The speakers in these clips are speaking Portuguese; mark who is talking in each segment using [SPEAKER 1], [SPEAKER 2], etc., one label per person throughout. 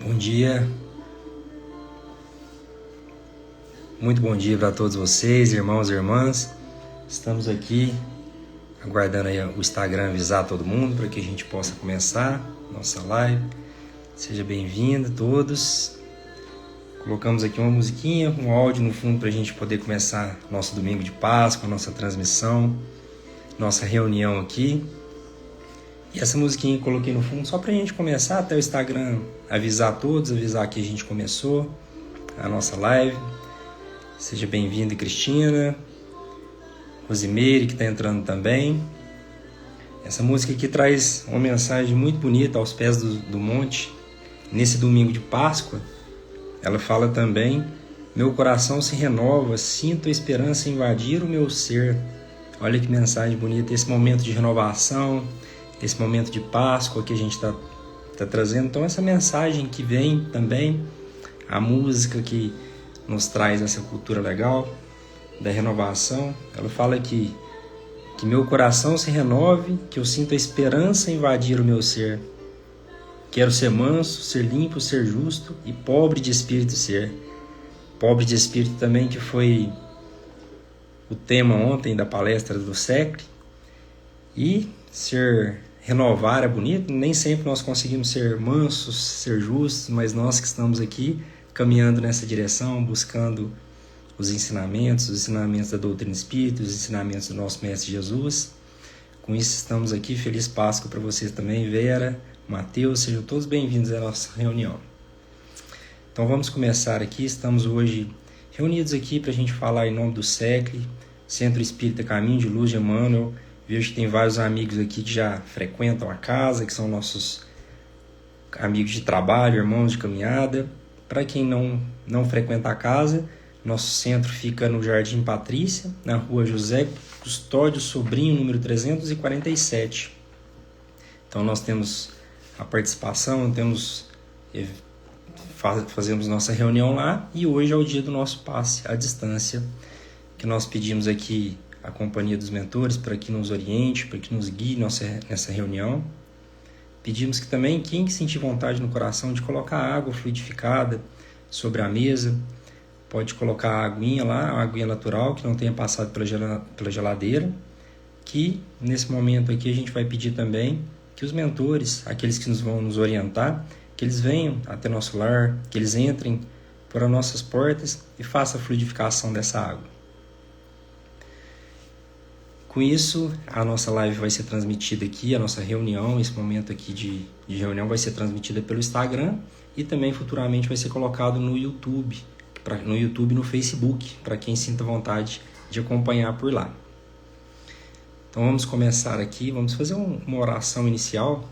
[SPEAKER 1] Bom dia, muito bom dia para todos vocês, irmãos e irmãs. Estamos aqui aguardando aí o Instagram avisar todo mundo para que a gente possa começar nossa live. Seja bem-vindo todos. Colocamos aqui uma musiquinha, um áudio no fundo para a gente poder começar nosso domingo de Páscoa, nossa transmissão, nossa reunião aqui. E essa musiquinha eu coloquei no fundo só para a gente começar, até o Instagram avisar todos, avisar que a gente começou a nossa live. Seja bem-vinda, Cristina, Rosimeire, que está entrando também. Essa música aqui traz uma mensagem muito bonita aos pés do monte. Nesse domingo de Páscoa, ela fala também: meu coração se renova, sinto a esperança invadir o meu ser. Olha que mensagem bonita, esse momento de renovação, esse momento de Páscoa que a gente está trazendo. Então essa mensagem que vem também, a música que nos traz essa cultura legal da renovação, ela fala que meu coração se renove, que eu sinto a esperança invadir o meu ser. Quero ser manso, ser limpo, ser justo e pobre de espírito ser. Pobre de espírito também, que foi o tema ontem da palestra do SECRE. E renovar é bonito, nem sempre nós conseguimos ser mansos, ser justos, mas nós que estamos aqui caminhando nessa direção, buscando os ensinamentos da doutrina espírita, os ensinamentos do nosso Mestre Jesus. Com isso estamos aqui. Feliz Páscoa para vocês também, Vera, Mateus, sejam todos bem-vindos à nossa reunião. Então vamos começar aqui. Estamos hoje reunidos aqui para a gente falar em nome do SECRE, Centro Espírita Caminho de Luz de Emmanuel. Vejo que tem vários amigos aqui que já frequentam a casa, que são nossos amigos de trabalho, irmãos de caminhada. Para quem não frequenta a casa, nosso centro fica no Jardim Patrícia, na rua José Custódio Sobrinho, número 347. Então nós temos a participação, fazemos nossa reunião lá, e hoje é o dia do nosso passe à distância, que nós pedimos aqui a companhia dos mentores para que nos oriente, para que nos guie nessa reunião. Pedimos que também, quem sentir vontade no coração de colocar água fluidificada sobre a mesa, pode colocar a aguinha lá, a aguinha natural, que não tenha passado pela geladeira, que nesse momento aqui a gente vai pedir também que os mentores, aqueles que vão nos orientar, que eles venham até nosso lar, que eles entrem por as nossas portas e façam a fluidificação dessa água. Com isso, a nossa live vai ser transmitida aqui, a nossa reunião, esse momento aqui de reunião vai ser transmitida pelo Instagram e também futuramente vai ser colocado no YouTube e no Facebook, para quem sinta vontade de acompanhar por lá. Então vamos começar aqui, vamos fazer uma oração inicial.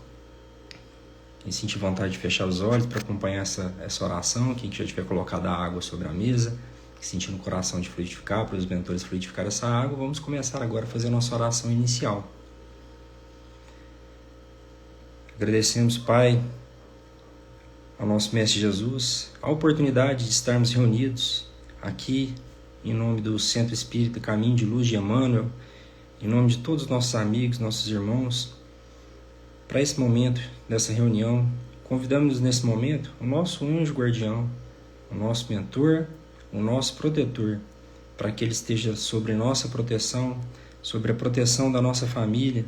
[SPEAKER 1] Quem sentir vontade de fechar os olhos para acompanhar essa oração, quem já tiver colocado a água sobre a mesa, sentir no coração de fluidificar, para os mentores fluidificar essa água, vamos começar agora a fazer a nossa oração inicial. Agradecemos, Pai, ao nosso Mestre Jesus, a oportunidade de estarmos reunidos aqui, em nome do Centro Espírita Caminho de Luz de Emmanuel, em nome de todos os nossos amigos, nossos irmãos, para esse momento dessa reunião. Convidamos nesse momento o nosso anjo guardião, o nosso mentor, o nosso protetor, para que ele esteja sobre nossa proteção, sobre a proteção da nossa família,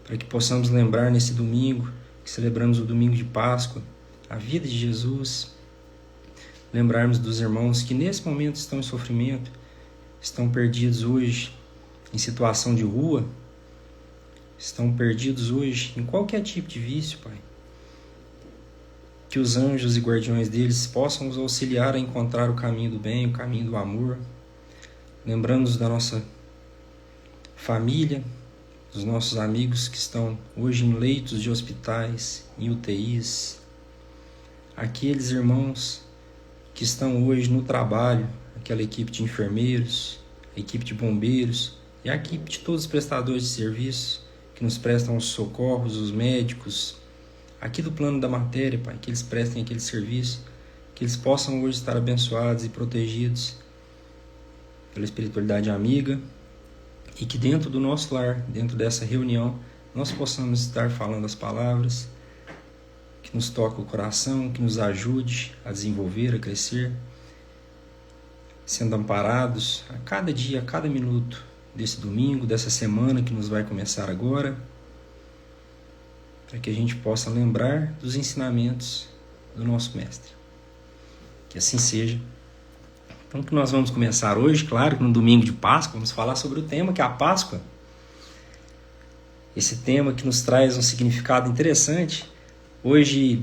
[SPEAKER 1] para que possamos lembrar nesse domingo, que celebramos o domingo de Páscoa, a vida de Jesus, lembrarmos dos irmãos que nesse momento estão em sofrimento, estão perdidos hoje em situação de rua, estão perdidos hoje em qualquer tipo de vício, Pai. Que os anjos e guardiões deles possam nos auxiliar a encontrar o caminho do bem, o caminho do amor. Lembrando-nos da nossa família, dos nossos amigos que estão hoje em leitos de hospitais, em UTIs. Aqueles irmãos que estão hoje no trabalho, aquela equipe de enfermeiros, a equipe de bombeiros e a equipe de todos os prestadores de serviço que nos prestam os socorros, os médicos, aqui do plano da matéria, Pai, que eles prestem aquele serviço, que eles possam hoje estar abençoados e protegidos pela espiritualidade amiga, e que dentro do nosso lar, dentro dessa reunião, nós possamos estar falando as palavras que nos toca o coração, que nos ajude a desenvolver, a crescer, sendo amparados a cada dia, a cada minuto desse domingo, dessa semana que nos vai começar agora, para que a gente possa lembrar dos ensinamentos do nosso Mestre. Que assim seja. Então, que nós vamos começar hoje, claro que no domingo de Páscoa, vamos falar sobre o tema que é a Páscoa. Esse tema que nos traz um significado interessante. Hoje,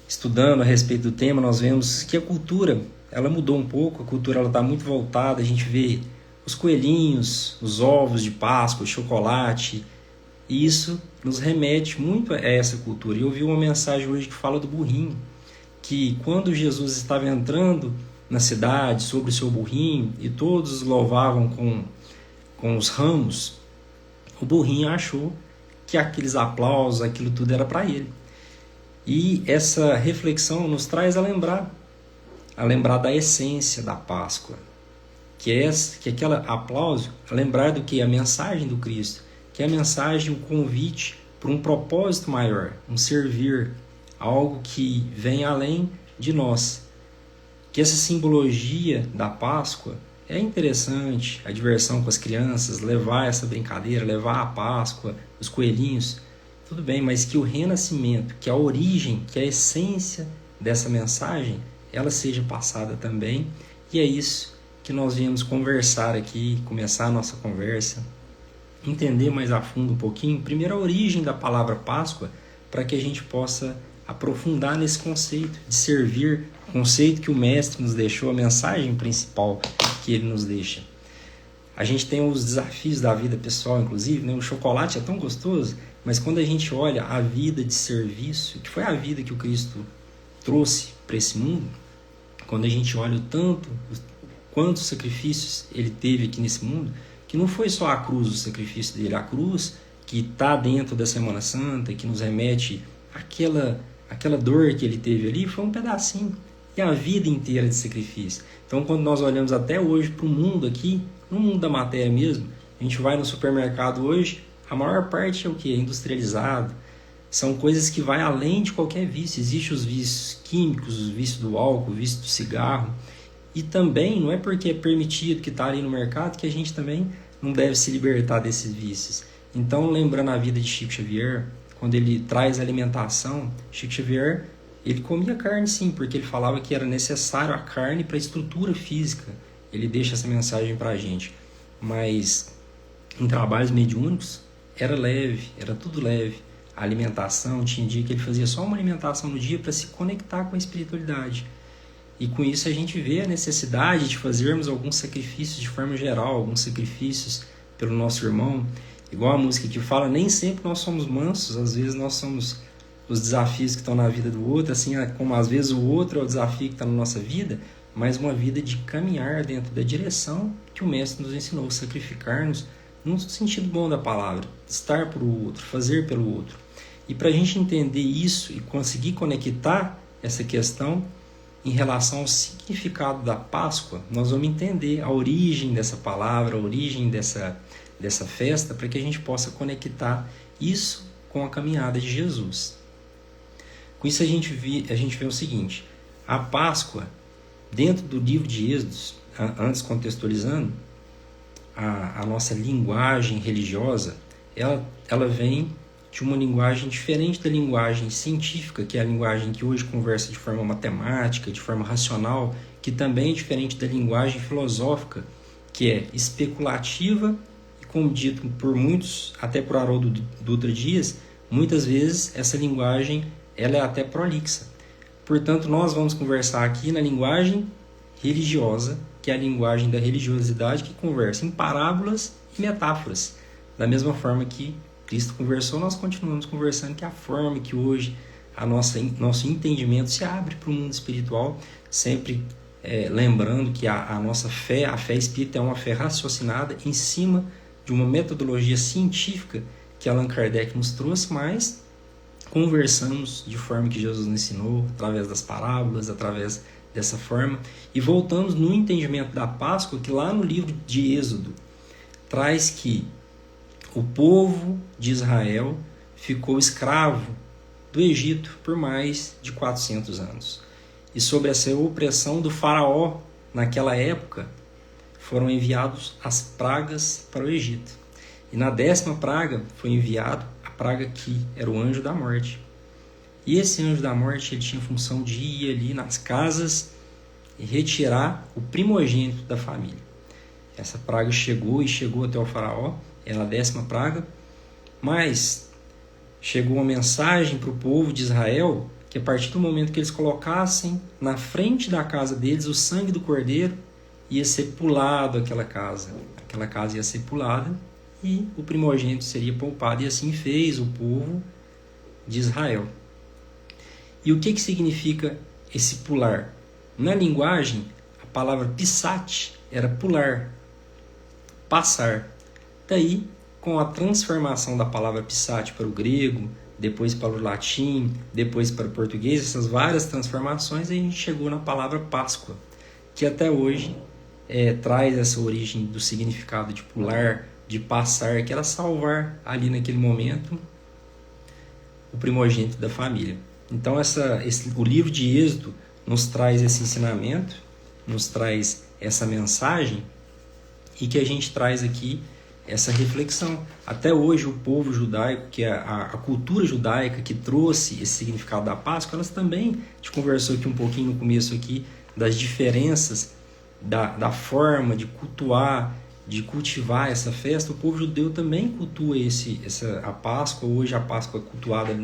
[SPEAKER 1] estudando a respeito do tema, nós vemos que a cultura, ela mudou um pouco, a cultura está muito voltada, a gente vê os coelhinhos, os ovos de Páscoa, o chocolate, e isso nos remete muito a essa cultura. E eu vi uma mensagem hoje que fala do burrinho, que quando Jesus estava entrando na cidade, sobre o seu burrinho, e todos louvavam com os ramos, o burrinho achou que aqueles aplausos, aquilo tudo era para ele. E essa reflexão nos traz a lembrar da essência da Páscoa, que é aquele aplauso, a lembrar do que? A mensagem do Cristo, que é a mensagem, um convite para um propósito maior, um servir, algo que vem além de nós. Que essa simbologia da Páscoa é interessante, a diversão com as crianças, levar essa brincadeira, levar a Páscoa, os coelhinhos, tudo bem, mas que o renascimento, que a origem, que a essência dessa mensagem, ela seja passada também. E é isso que nós viemos conversar aqui, começar a nossa conversa, entender mais a fundo um pouquinho, primeiro a origem da palavra Páscoa, para que a gente possa aprofundar nesse conceito de servir, o conceito que o Mestre nos deixou, a mensagem principal que ele nos deixa. A gente tem os desafios da vida pessoal, inclusive, né? O chocolate é tão gostoso, mas quando a gente olha a vida de serviço, que foi a vida que o Cristo trouxe para esse mundo, quando a gente olha o tanto, quantos sacrifícios ele teve aqui nesse mundo, que não foi só a cruz o sacrifício dele, a cruz que está dentro da Semana Santa, que nos remete àquela dor que ele teve ali, foi um pedacinho, e a vida inteira de sacrifício. Então, quando nós olhamos até hoje para o mundo aqui, no mundo da matéria mesmo, a gente vai no supermercado hoje, a maior parte é o que? É industrializado. São coisas que vai além de qualquer vício. Existem os vícios químicos, os vícios do álcool, o vício do cigarro. E também não é porque é permitido que está ali no mercado que a gente também não deve se libertar desses vícios. Então, lembrando a vida de Chico Xavier, quando ele traz a alimentação, Chico Xavier, ele comia carne sim, porque ele falava que era necessário a carne para a estrutura física. Ele deixa essa mensagem para a gente. Mas em trabalhos mediúnicos, era leve, era tudo leve. A alimentação, tinha dia que ele fazia só uma alimentação no dia para se conectar com a espiritualidade. E com isso a gente vê a necessidade de fazermos alguns sacrifícios de forma geral, alguns sacrifícios pelo nosso irmão. Igual a música que fala, nem sempre nós somos mansos, às vezes nós somos os desafios que estão na vida do outro, assim como às vezes o outro é o desafio que está na nossa vida, mas uma vida de caminhar dentro da direção que o Mestre nos ensinou, sacrificar-nos no sentido bom da palavra, estar para o outro, fazer pelo outro. E para a gente entender isso e conseguir conectar essa questão em relação ao significado da Páscoa, nós vamos entender a origem dessa palavra, a origem dessa festa, para que a gente possa conectar isso com a caminhada de Jesus. Com isso a gente vê o seguinte, a Páscoa, dentro do livro de Êxodos, antes contextualizando, a nossa linguagem religiosa, ela vem de uma linguagem diferente da linguagem científica, que é a linguagem que hoje conversa de forma matemática, de forma racional, que também é diferente da linguagem filosófica, que é especulativa e, como dito por muitos, até por Haroldo Dutra Dias, muitas vezes essa linguagem ela é até prolixa. Portanto, nós vamos conversar aqui na linguagem religiosa, que é a linguagem da religiosidade, que conversa em parábolas e metáforas. Da mesma forma que Cristo conversou, nós continuamos conversando, que é a forma que hoje nosso entendimento se abre para o mundo espiritual, sempre lembrando que a nossa fé, a fé espírita é uma fé raciocinada em cima de uma metodologia científica que Allan Kardec nos trouxe, mas conversamos de forma que Jesus nos ensinou, através das parábolas, através dessa forma, e voltamos no entendimento da Páscoa, que lá no livro de Êxodo traz que o povo de Israel ficou escravo do Egito por mais de 400 anos. E sobre essa opressão do faraó naquela época, foram enviados as pragas para o Egito. E na 10ª praga foi enviado a praga que era o anjo da morte. E esse anjo da morte ele tinha a função de ir ali nas casas e retirar o primogênito da família. Essa praga chegou até o faraó, era a 10ª praga, mas chegou uma mensagem para o povo de Israel que a partir do momento que eles colocassem na frente da casa deles o sangue do cordeiro, ia ser pulado aquela casa ia ser pulada e o primogênito seria poupado, e assim fez o povo de Israel. E o que significa esse pular? Na linguagem, a palavra pisat era pular, passar. Daí, com a transformação da palavra pisat para o grego, depois para o latim, depois para o português, essas várias transformações, a gente chegou na palavra Páscoa, que até hoje traz essa origem do significado de pular, de passar, que era salvar ali naquele momento o primogênito da família. Então o livro de Êxodo nos traz esse ensinamento, nos traz essa mensagem, e que a gente traz aqui essa reflexão. Até hoje o povo judaico, que é a cultura judaica que trouxe esse significado da Páscoa, elas também, a gente conversou aqui um pouquinho no começo aqui, das diferenças da forma de cultuar, de cultivar essa festa. O povo judeu também cultua a Páscoa. Hoje a Páscoa é cultuada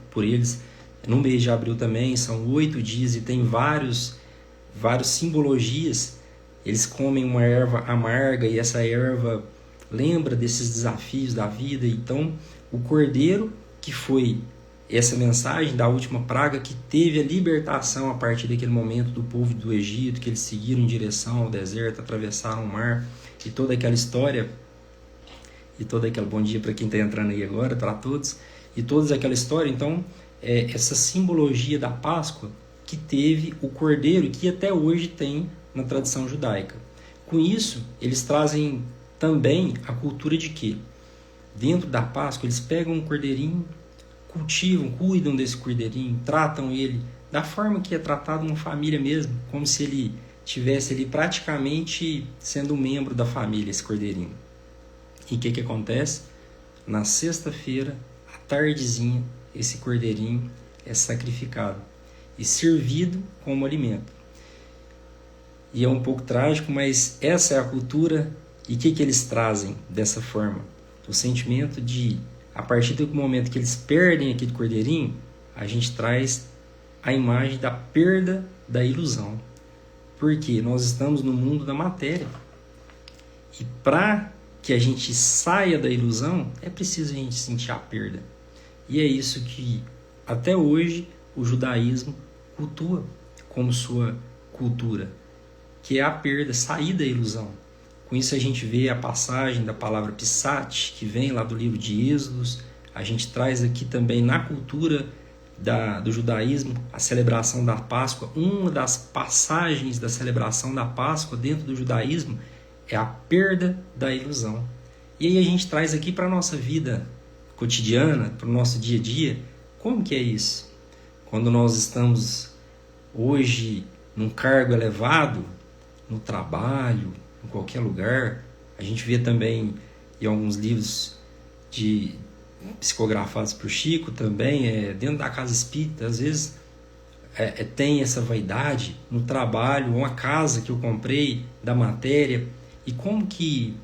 [SPEAKER 1] por eles no mês de abril também, são 8 dias e tem vários simbologias. Eles comem uma erva amarga e essa erva lembra desses desafios da vida. Então o cordeiro, que foi essa mensagem da última praga, que teve a libertação a partir daquele momento do povo do Egito, que eles seguiram em direção ao deserto, atravessaram o mar, e toda aquela história, e todo aquele bom dia para quem está entrando aí agora, para todos, e toda aquela história. Então, essa simbologia da Páscoa que teve o cordeiro, que até hoje tem na tradição judaica. Com isso, eles trazem também a cultura de que, dentro da Páscoa, eles pegam um cordeirinho, cultivam, cuidam desse cordeirinho, tratam ele da forma que é tratado uma família mesmo, como se ele tivesse ali praticamente sendo um membro da família, esse cordeirinho. E o que acontece? Na sexta-feira, à tardezinha, esse cordeirinho é sacrificado e servido como alimento. E é um pouco trágico, mas essa é a cultura. E o que eles trazem dessa forma? O sentimento de, a partir do momento que eles perdem aquele cordeirinho, a gente traz a imagem da perda da ilusão. Porque nós estamos no mundo da matéria. E para que a gente saia da ilusão, é preciso a gente sentir a perda. E é isso que até hoje o judaísmo cultua como sua cultura, que é a perda, sair da ilusão. Com isso a gente vê a passagem da palavra Pissat, que vem lá do livro de Êxodos. A gente traz aqui também na cultura do judaísmo a celebração da Páscoa. Uma das passagens da celebração da Páscoa dentro do judaísmo é a perda da ilusão. E aí a gente traz aqui para a nossa vida cotidiana, para o nosso dia a dia, como que é isso? Quando nós estamos hoje num cargo elevado, no trabalho, em qualquer lugar, a gente vê também em alguns livros psicografados por Chico também, dentro da casa espírita, às vezes tem essa vaidade no trabalho, uma casa que eu comprei, da matéria, e como que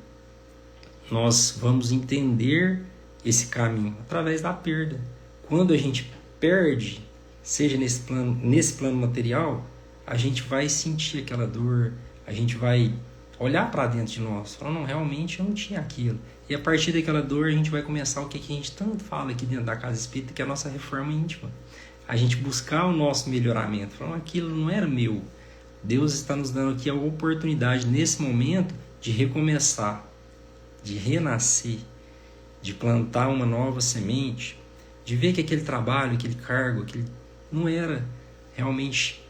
[SPEAKER 1] nós vamos entender esse caminho? Através da perda. Quando a gente perde, seja nesse plano material, a gente vai sentir aquela dor, a gente vai olhar para dentro de nós, falar, não, realmente eu não tinha aquilo. E a partir daquela dor a gente vai começar o que a gente tanto fala aqui dentro da casa espírita, que é a nossa reforma íntima. A gente buscar o nosso melhoramento, falar, aquilo não era meu. Deus está nos dando aqui a oportunidade nesse momento de recomeçar, de renascer, de plantar uma nova semente, de ver que aquele trabalho, aquele cargo, não era realmente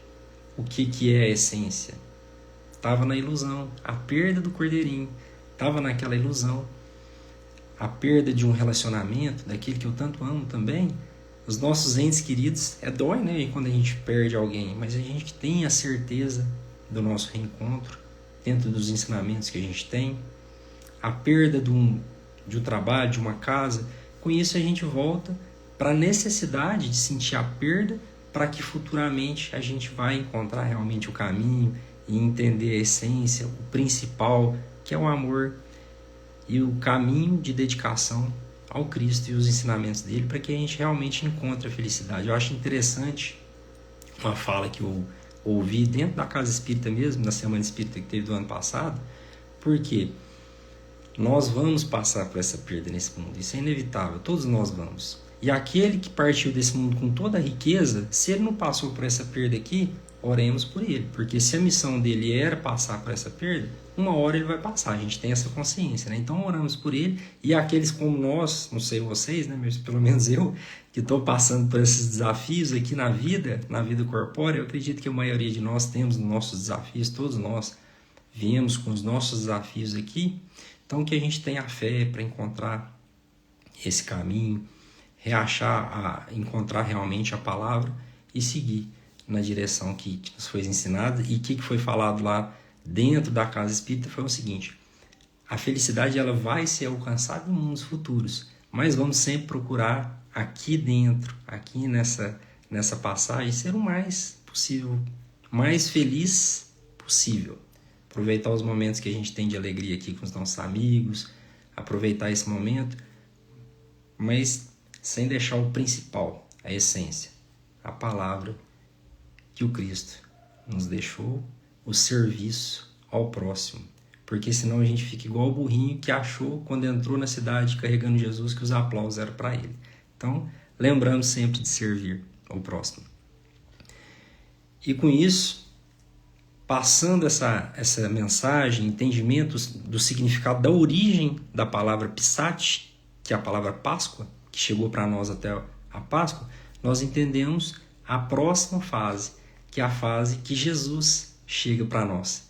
[SPEAKER 1] o que é a essência. Estava na ilusão, a perda do cordeirinho, estava naquela ilusão, a perda de um relacionamento, daquele que eu tanto amo também, Os nossos entes queridos, dói, né? Quando a gente perde alguém, mas a gente tem a certeza do nosso reencontro dentro dos ensinamentos que a gente tem. A perda de um trabalho, de uma casa, com isso a gente volta para a necessidade de sentir a perda para que futuramente a gente vai encontrar realmente o caminho e entender a essência, o principal, que é o amor e o caminho de dedicação ao Cristo e os ensinamentos dele, para que a gente realmente encontre a felicidade. Eu acho interessante uma fala que eu ouvi dentro da Casa Espírita mesmo, na Semana Espírita que teve do ano passado, porque nós vamos passar por essa perda nesse mundo, isso é inevitável, todos nós vamos. E aquele que partiu desse mundo com toda a riqueza, se ele não passou por essa perda aqui, oremos por ele, porque se a missão dele era passar por essa perda, uma hora ele vai passar, a gente tem essa consciência, né? Então oramos por ele, e aqueles como nós, não sei vocês, né? Mas pelo menos eu, que estou passando por esses desafios aqui na vida corpórea, eu acredito que a maioria de nós temos nossos desafios, todos nós viemos com os nossos desafios aqui, então que a gente tenha fé para encontrar esse caminho, encontrar realmente a palavra e seguir na direção que nos foi ensinada. E o que foi falado lá dentro da Casa Espírita foi o seguinte: a felicidade ela vai ser alcançada em mundos futuros, mas vamos sempre procurar aqui dentro, aqui nessa passagem, ser o mais possível, mais feliz possível. Aproveitar os momentos que a gente tem de alegria aqui com os nossos amigos, aproveitar esse momento, mas sem deixar o principal, a essência, a palavra que o Cristo nos deixou, o serviço ao próximo. Porque senão a gente fica igual o burrinho que achou, quando entrou na cidade carregando Jesus, que os aplausos eram para ele. Então, lembrando sempre de servir ao próximo. E com isso, passando essa mensagem, entendimento do significado da origem da palavra Pissati, que é a palavra Páscoa, que chegou para nós até a Páscoa, nós entendemos a próxima fase, que é a fase que Jesus chega para nós.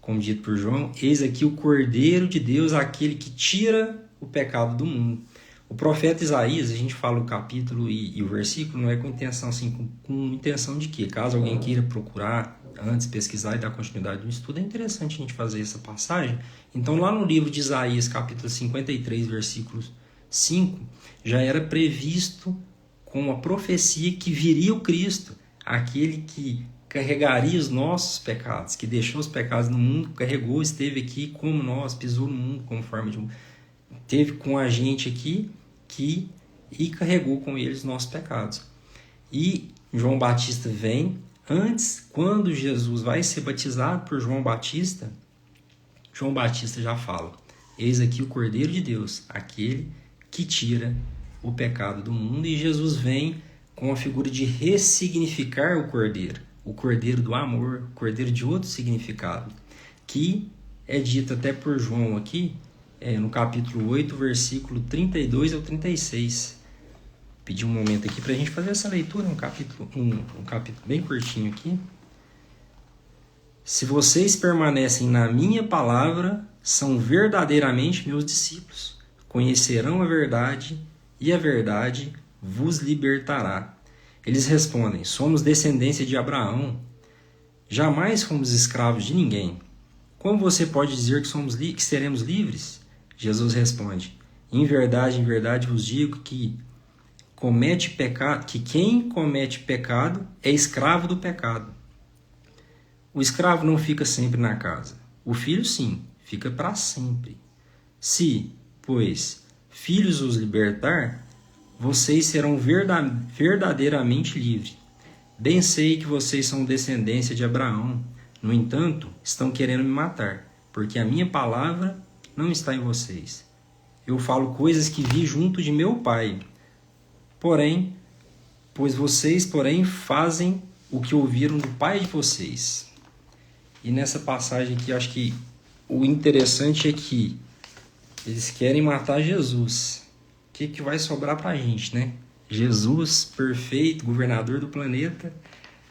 [SPEAKER 1] Como dito por João, eis aqui o Cordeiro de Deus, aquele que tira o pecado do mundo. O profeta Isaías, a gente fala o capítulo e o versículo, não é com intenção assim, com intenção de quê? Caso alguém queira procurar antes, pesquisar e dar continuidade no estudo, é interessante a gente fazer essa passagem. Então, lá no livro de Isaías, capítulo 53, versículos 5, já era previsto com a profecia que viria o Cristo, aquele que carregaria os nossos pecados, que deixou os pecados no mundo, carregou, esteve aqui como nós, pisou no mundo como forma de... Esteve com a gente aqui e carregou com ele os nossos pecados. E João Batista vem, antes, quando Jesus vai ser batizado por João Batista já fala: eis aqui o Cordeiro de Deus, aquele que tira o pecado do mundo. E Jesus vem com a figura de ressignificar o Cordeiro do amor, o Cordeiro de outro significado, que é dito até por João aqui, no capítulo 8, versículo 32 ao 36. Pedi um momento aqui para a gente fazer essa leitura, um capítulo bem curtinho aqui. Se vocês permanecem na minha palavra, são verdadeiramente meus discípulos. Conhecerão a verdade e a verdade vos libertará. Eles respondem: somos descendência de Abraão. Jamais fomos escravos de ninguém. Como você pode dizer que seremos livres? Jesus responde: em verdade vos digo que quem comete pecado é escravo do pecado. O escravo não fica sempre na casa. O filho, sim, fica para sempre. Se, pois, filhos os libertar, vocês serão verdadeiramente livres. Bem sei que vocês são descendência de Abraão. No entanto, estão querendo me matar, porque a minha palavra não está em vocês. Eu falo coisas que vi junto de meu Pai. Vocês fazem o que ouviram do pai de vocês. E nessa passagem aqui, eu acho que o interessante é que eles querem matar Jesus. O que vai sobrar pra gente, né? Jesus, perfeito, governador do planeta,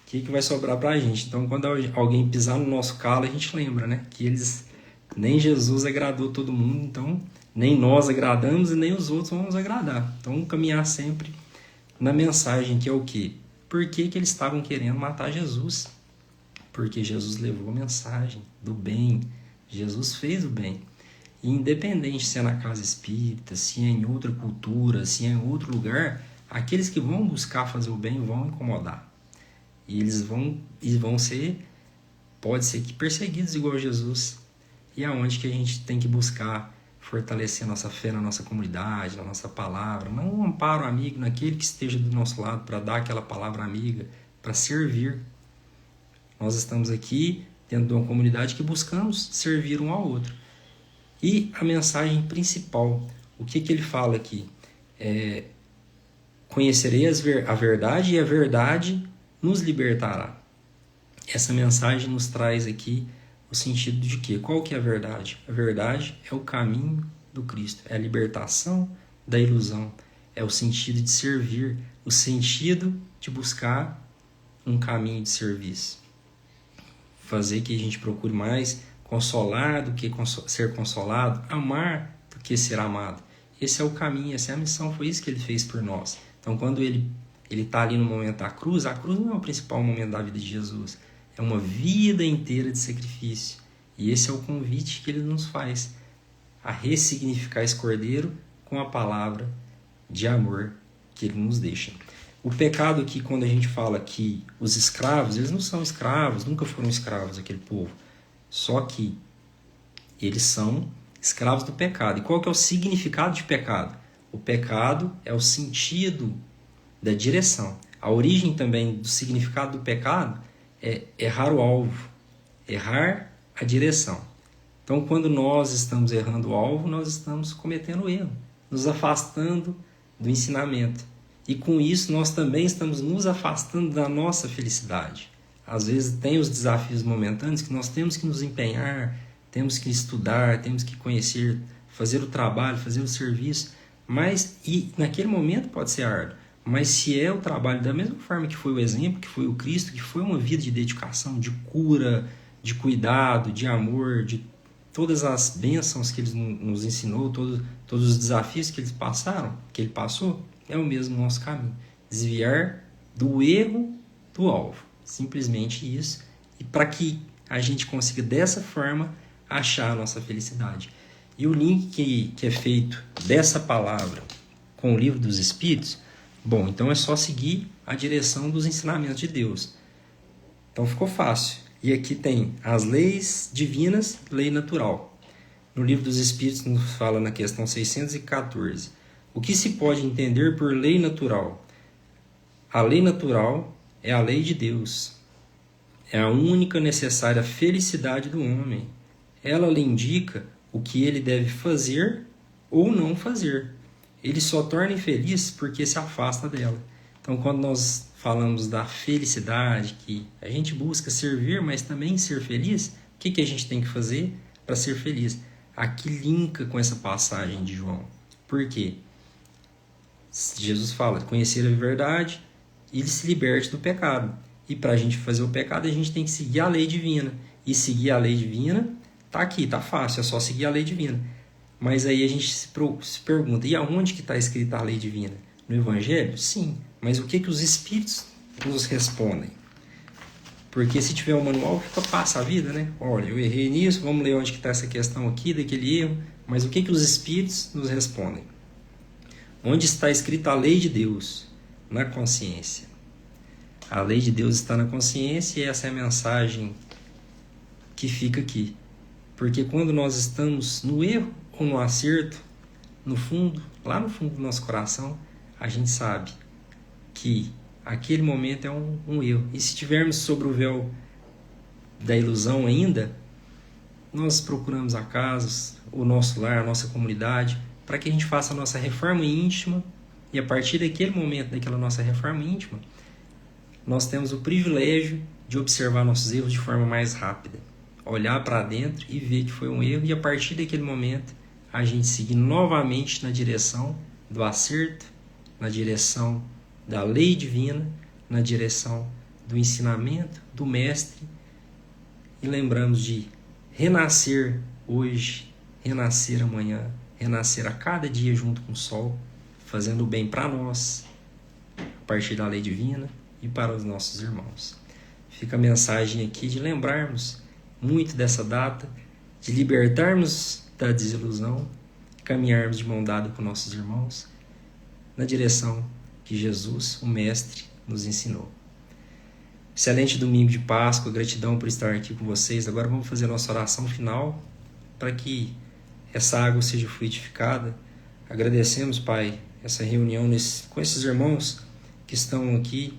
[SPEAKER 1] o que vai sobrar pra gente? Então, quando alguém pisar no nosso calo, a gente lembra, né? Que nem Jesus agradou todo mundo, então nem nós agradamos e nem os outros vão nos agradar. Então, caminhar sempre na mensagem que é o quê? Por que eles estavam querendo matar Jesus? Porque Jesus levou a mensagem do bem. Jesus fez o bem. E independente se é na casa espírita, se é em outra cultura, se é em outro lugar, aqueles que vão buscar fazer o bem vão incomodar. E eles vão ser, pode ser que perseguidos igual Jesus. E aonde que a gente tem que buscar fortalecer a nossa fé na nossa comunidade, na nossa palavra, não um amparo amigo naquele que esteja do nosso lado para dar aquela palavra amiga, para servir. Nós estamos aqui dentro de uma comunidade que buscamos servir um ao outro. E a mensagem principal, o que ele fala aqui? Conhecerei a verdade e a verdade nos libertará. Essa mensagem nos traz aqui o sentido de quê? Qual que é a verdade? A verdade é o caminho do Cristo, é a libertação da ilusão, é o sentido de servir, o sentido de buscar um caminho de serviço. Fazer que a gente procure mais consolar do que ser consolado, amar do que ser amado. Esse é o caminho, essa é a missão, foi isso que ele fez por nós. Então, quando ele está ali no momento da cruz, a cruz não é o principal momento da vida de Jesus, é uma vida inteira de sacrifício. E esse é o convite que ele nos faz, a ressignificar esse cordeiro com a palavra de amor que ele nos deixa. O pecado aqui, quando a gente fala que os escravos, eles não são escravos, nunca foram escravos, aquele povo. Só que eles são escravos do pecado. E qual que é o significado de pecado? O pecado é o sentido da direção. A origem também do significado do pecado é errar o alvo, errar a direção. Então, quando nós estamos errando o alvo, nós estamos cometendo erro, nos afastando do ensinamento. E com isso, nós também estamos nos afastando da nossa felicidade. Às vezes tem os desafios momentâneos que nós temos que nos empenhar, temos que estudar, temos que conhecer, fazer o trabalho, fazer o serviço, e naquele momento pode ser árduo. Mas se é o trabalho da mesma forma que foi o exemplo, que foi o Cristo, que foi uma vida de dedicação, de cura, de cuidado, de amor, de todas as bênçãos que ele nos ensinou, todos os desafios que ele passou, é o mesmo nosso caminho. Desviar do erro do alvo. Simplesmente isso. E para que a gente consiga dessa forma achar a nossa felicidade. E o link que é feito dessa palavra com o Livro dos Espíritos, bom, então é só seguir a direção dos ensinamentos de Deus. Então ficou fácil. E aqui tem as leis divinas, lei natural. No Livro dos Espíritos nos fala na questão 614. O que se pode entender por lei natural? A lei natural é a lei de Deus. É a única necessária felicidade do homem. Ela lhe indica o que ele deve fazer ou não fazer. Ele só torna infeliz porque se afasta dela. Então, quando nós falamos da felicidade, que a gente busca servir, mas também ser feliz, o que a gente tem que fazer para ser feliz? Aqui linka com essa passagem de João. Por quê? Jesus fala, conhecer a verdade e ele se liberte do pecado. E para a gente fazer o pecado, a gente tem que seguir a lei divina. E seguir a lei divina, tá aqui, tá fácil, é só seguir a lei divina. Mas aí a gente se pergunta, e aonde que está escrita a lei divina? No Evangelho? Sim. Mas o que os Espíritos nos respondem? Porque se tiver um manual, passa a vida, né? Olha, eu errei nisso, vamos ler onde que está essa questão aqui, daquele erro. Mas o que os Espíritos nos respondem? Onde está escrita a lei de Deus? Na consciência. A lei de Deus está na consciência e essa é a mensagem que fica aqui. Porque quando nós estamos no erro ou no acerto, no fundo, lá no fundo do nosso coração, a gente sabe que aquele momento é um erro. E se estivermos sobre o véu da ilusão ainda, nós procuramos a casa, o nosso lar, a nossa comunidade, para que a gente faça a nossa reforma íntima e a partir daquele momento, daquela nossa reforma íntima, nós temos o privilégio de observar nossos erros de forma mais rápida. Olhar para dentro e ver que foi um erro e a partir daquele momento a gente seguir novamente na direção do acerto, na direção da lei divina, na direção do ensinamento do Mestre e lembramos de renascer hoje, renascer amanhã, renascer a cada dia junto com o sol, fazendo o bem para nós, partir da lei divina e para os nossos irmãos. Fica a mensagem aqui de lembrarmos muito dessa data, de libertarmos da desilusão, caminharmos de mão dada com nossos irmãos na direção que Jesus, o Mestre, nos ensinou. Excelente domingo de Páscoa, gratidão por estar aqui com vocês. Agora vamos fazer a nossa oração final para que essa água seja fluidificada. Agradecemos, Pai, essa reunião com esses irmãos que estão aqui.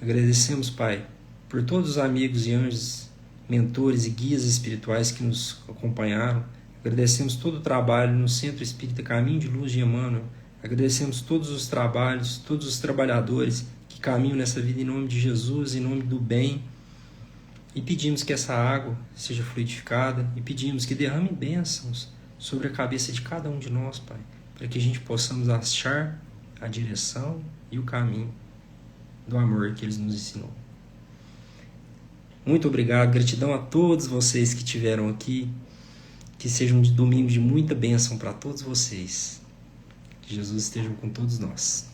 [SPEAKER 1] Agradecemos, Pai, por todos os amigos e anjos, mentores e guias espirituais que nos acompanharam. Agradecemos todo o trabalho no Centro Espírita Caminho de Luz de Emmanuel. Agradecemos todos os trabalhos, todos os trabalhadores que caminham nessa vida em nome de Jesus, em nome do bem. E pedimos que essa água seja fluidificada e pedimos que derrame bênçãos sobre a cabeça de cada um de nós, Pai, para que a gente possamos achar a direção e o caminho do amor que Ele nos ensinou. Muito obrigado, gratidão a todos vocês que estiveram aqui, que seja um domingo de muita bênção para todos vocês. Que Jesus esteja com todos nós.